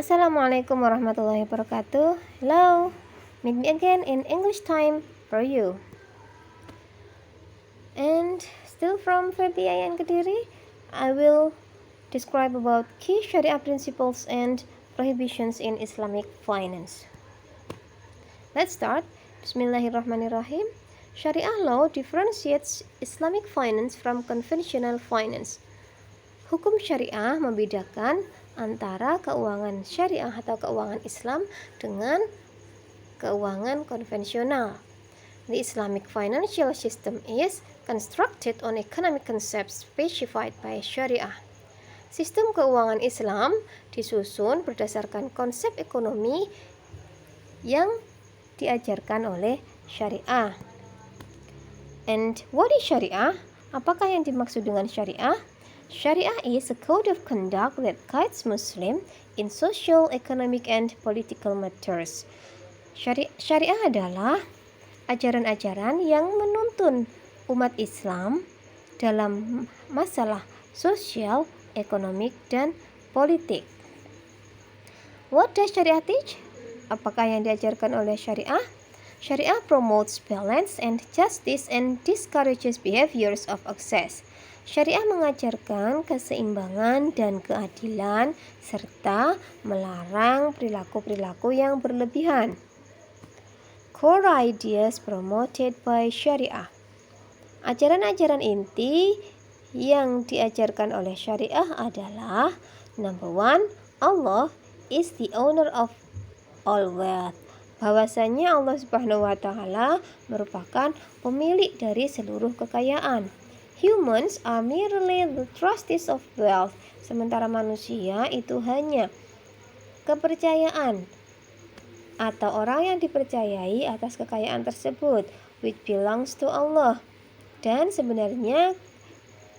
Assalamualaikum warahmatullahi wabarakatuh. Hello, meet me again in English time for you. And still from FBIN Kediri, I will describe about key Sharia principles and prohibitions in Islamic finance. Let's start. Bismillahirrahmanirrahim. Sharia law differentiates Islamic finance from conventional finance. Hukum syariah membedakan antara keuangan syariah atau keuangan Islam dengan keuangan konvensional. The Islamic financial system is constructed on economic concepts specified by Syariah. Sistem keuangan Islam disusun berdasarkan konsep ekonomi yang diajarkan oleh Syariah. And what is Syariah? Apakah yang dimaksud dengan Syariah? Syariah is a code of conduct that guides Muslim in social, economic, and political matters. Syariah adalah ajaran-ajaran yang menuntun umat Islam dalam masalah sosial, ekonomik, dan politik. What does Syariah teach? Apakah yang diajarkan oleh Syariah? Syariah promotes balance and justice and discourages behaviors of excess. Syariah mengajarkan keseimbangan dan keadilan serta melarang perilaku-perilaku yang berlebihan. Core ideas promoted by Syariah. Ajaran-ajaran inti yang diajarkan oleh Syariah adalah: number 1, Allah is the owner of all wealth. Bahwasanya Allah Subhanahu wa taala merupakan pemilik dari seluruh kekayaan. Humans are merely the trustees of wealth. Sementara manusia itu hanya kepercayaan atau orang yang dipercayai atas kekayaan tersebut, which belongs to Allah. Dan sebenarnya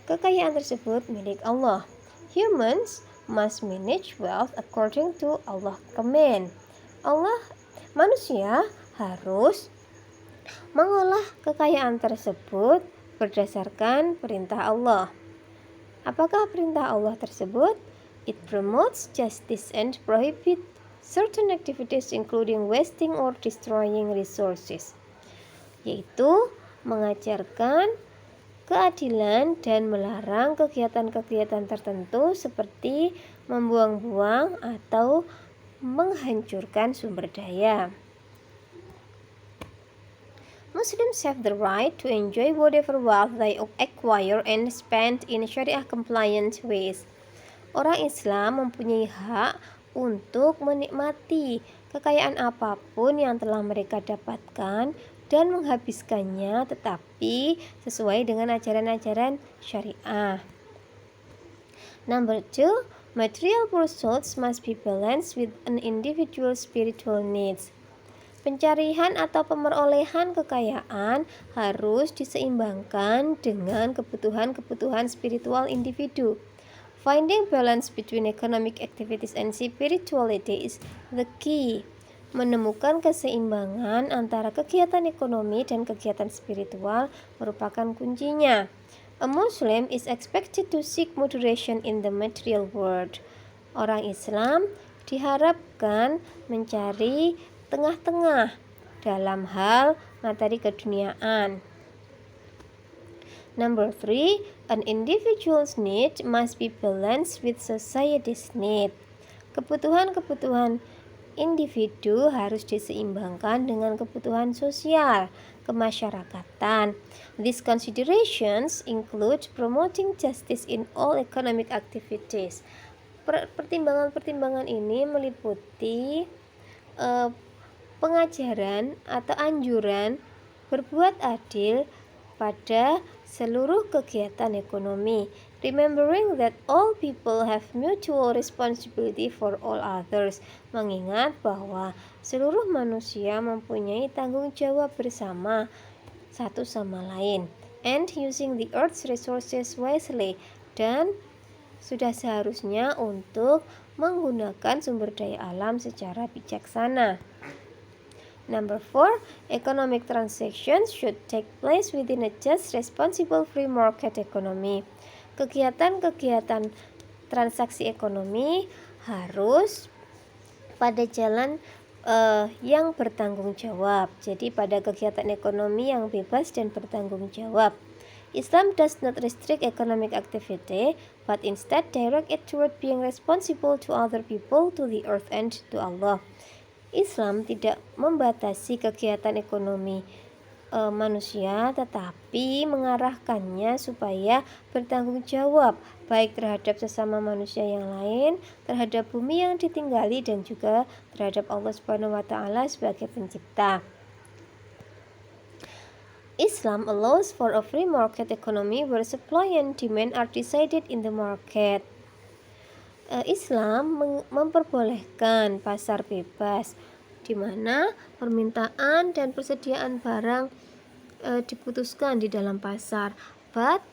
kekayaan tersebut milik Allah. Humans must manage wealth according to Allah's command. Manusia harus mengolah kekayaan tersebut berdasarkan perintah Allah. Apakah perintah Allah tersebut? It promotes justice and prohibits certain activities including wasting or destroying resources, yaitu mengajarkan keadilan dan melarang kegiatan-kegiatan tertentu seperti membuang-buang atau menghancurkan sumber daya. Muslims have the right to enjoy whatever wealth they acquire and spend in Sharia-compliant ways. Orang Islam mempunyai hak untuk menikmati kekayaan apapun yang telah mereka dapatkan dan menghabiskannya, tetapi sesuai dengan ajaran-ajaran Syariah. Number 2, material pursuits must be balanced with an individual's spiritual needs. Pencarian atau pemerolehan kekayaan harus diseimbangkan dengan kebutuhan-kebutuhan spiritual individu. Finding balance between economic activities and spirituality is the key. Menemukan keseimbangan antara kegiatan ekonomi dan kegiatan spiritual merupakan kuncinya. A Muslim is expected to seek moderation in the material world. Orang Islam diharapkan mencari tengah-tengah dalam hal materi keduniaan. Number 3, an individual's need must be balanced with society's need. Kebutuhan-kebutuhan individu harus diseimbangkan dengan kebutuhan sosial kemasyarakatan. These considerations include promoting justice in all economic activities. Pertimbangan-pertimbangan ini meliputi pengajaran atau anjuran berbuat adil pada seluruh kegiatan ekonomi, remembering that all people have mutual responsibility for all others, mengingat bahwa seluruh manusia mempunyai tanggung jawab bersama satu sama lain, and using the earth's resources wisely, dan sudah seharusnya untuk menggunakan sumber daya alam secara bijaksana. Number 4, economic transactions should take place within a just, responsible, free market economy. Kegiatan-kegiatan transaksi ekonomi harus pada jalan yang bertanggung jawab. Jadi pada kegiatan ekonomi yang bebas dan bertanggung jawab. Islam does not restrict economic activity, but instead direct it toward being responsible to other people, to the earth, and to Allah. Islam tidak membatasi kegiatan ekonomi manusia, tetapi mengarahkannya supaya bertanggung jawab baik terhadap sesama manusia yang lain, terhadap bumi yang ditinggali, dan juga terhadap Allah Subhanahu wa Ta'ala sebagai pencipta. Islam allows for a free market economy where supply and demand are decided in the market. Islam memperbolehkan pasar bebas, di mana permintaan dan persediaan barang diputuskan di dalam pasar, but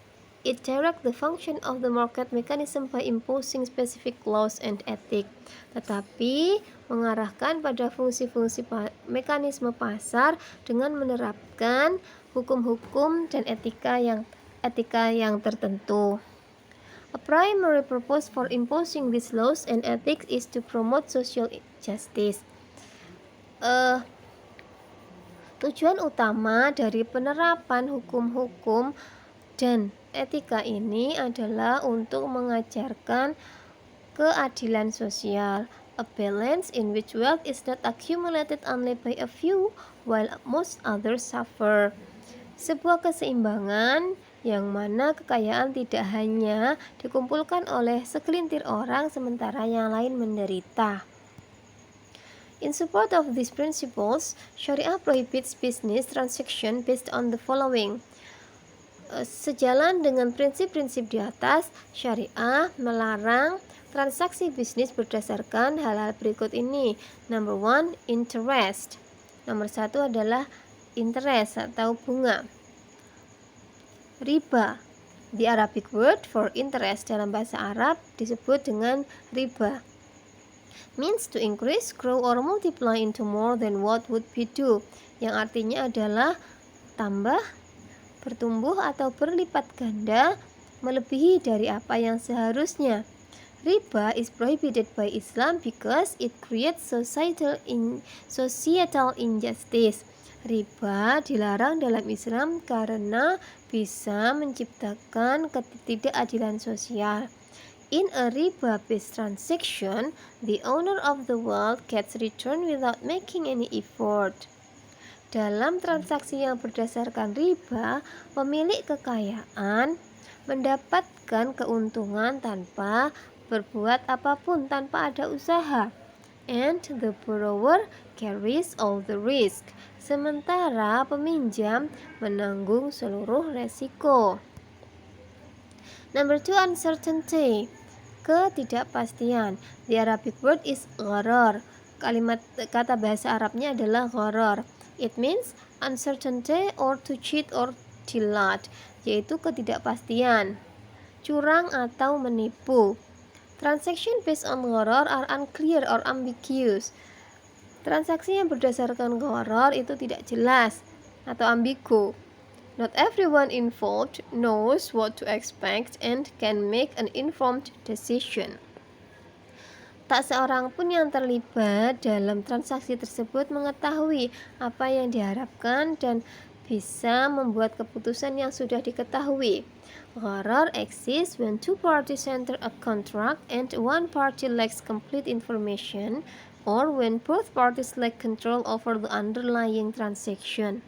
it directs the function of the market mechanism by imposing specific laws and ethics. Tetapi mengarahkan pada fungsi-fungsi mekanisme pasar dengan menerapkan hukum-hukum dan etika yang tertentu. A primary purpose for imposing these laws and ethics is to promote social justice. Tujuan utama dari penerapan hukum-hukum dan etika ini adalah untuk mengajarkan keadilan sosial, a balance in which wealth is not accumulated only by a few while most others suffer. Sebuah keseimbangan yang mana kekayaan tidak hanya dikumpulkan oleh segelintir orang sementara yang lain menderita. In support of these principles, Syariah prohibits business transaction based on the following. Sejalan dengan prinsip-prinsip di atas, Syariah melarang transaksi bisnis berdasarkan hal-hal berikut ini. Number 1, interest. Nomor 1 adalah interest atau bunga. Riba. The Arabic word for interest dalam bahasa Arab disebut dengan riba. Means to increase, grow, or multiply into more than what would be due, yang artinya adalah tambah, bertumbuh atau berlipat ganda, melebihi dari apa yang seharusnya. Riba is prohibited by Islam because it creates societal injustice. Riba dilarang dalam Islam karena bisa menciptakan ketidakadilan sosial. In a riba-based transaction, the owner of the wealth gets return without making any effort. Dalam transaksi yang berdasarkan riba, pemilik kekayaan mendapatkan keuntungan tanpa berbuat apapun, tanpa ada usaha. And the borrower carries all the risk. Sementara peminjam menanggung seluruh resiko. Number 2, uncertainty. Ketidakpastian. The Arabic word is gharar. Kata bahasa Arabnya adalah gharar. It means uncertainty or to cheat or tilat, yaitu ketidakpastian, curang atau menipu. Transaction based on gharar are unclear or ambiguous. Transaksi yang berdasarkan gharar itu tidak jelas atau ambigu. Not everyone involved knows what to expect and can make an informed decision. Tak seorang pun yang terlibat dalam transaksi tersebut mengetahui apa yang diharapkan dan bisa membuat keputusan yang sudah diketahui. Gharar exists when two parties enter a contract and one party lacks complete information, or when both parties lack control over the underlying transaction.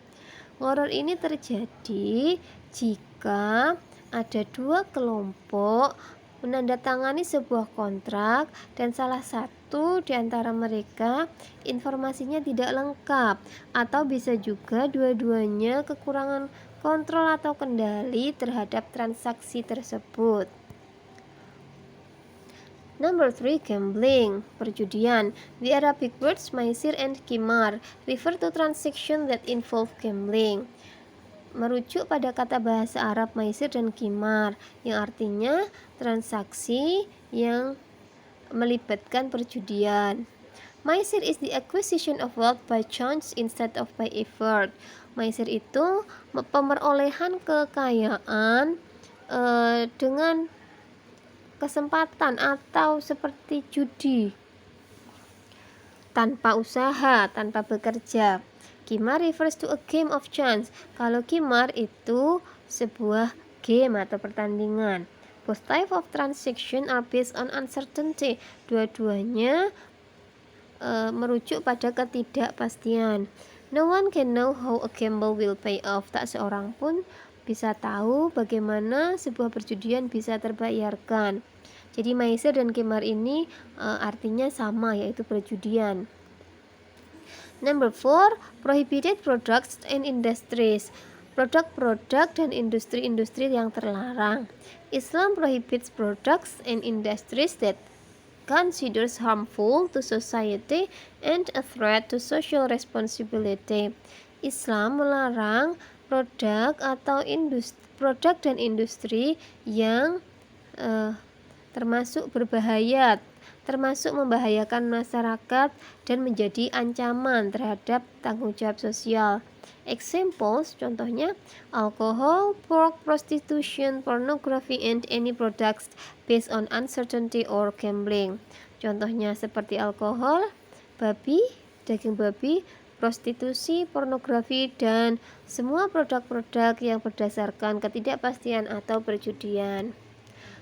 Gharar ini terjadi jika ada dua kelompok menandatangani sebuah kontrak dan salah satu di antara mereka informasinya tidak lengkap, atau bisa juga dua-duanya kekurangan kontrol atau kendali terhadap transaksi tersebut. Number 3, gambling, perjudian. The Arabic words maisir and qimar refer to transaction that involve gambling. Merujuk pada kata bahasa Arab maisir dan qimar, yang artinya transaksi yang melibatkan perjudian. Maisir is the acquisition of wealth by chance instead of by effort. Maisir itu pemerolehan kekayaan dengan kesempatan atau seperti judi. tanpa usaha, tanpa bekerja. Qimar refers to a game of chance. Kalau qimar itu sebuah game atau pertandingan. Both type of transaction are based on uncertainty. Dua-duanya merujuk pada ketidakpastian. No one can know how a gamble will pay off. Tak seorang pun bisa tahu bagaimana sebuah perjudian bisa terbayarkan. Jadi maisir dan qimar ini artinya sama, yaitu perjudian. Number 4, prohibited products and industries. Produk-produk dan industri-industri yang terlarang. Islam prohibits products and industries that considers harmful to society and a threat to social responsibility. Islam melarang produk atau produk dan industri yang termasuk berbahaya, termasuk membahayakan masyarakat dan menjadi ancaman terhadap tanggung jawab sosial. Examples, contohnya alcohol, pork, prostitution, pornography, and any products based on uncertainty or gambling. Contohnya seperti alkohol, babi, daging babi, prostitusi, pornografi, dan semua produk-produk yang berdasarkan ketidakpastian atau perjudian.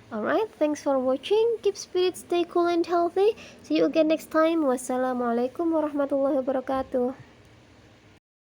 Alright, thanks for watching. Keep spirits, stay cool and healthy. See you again next time. Wassalamualaikum warahmatullahi wabarakatuh.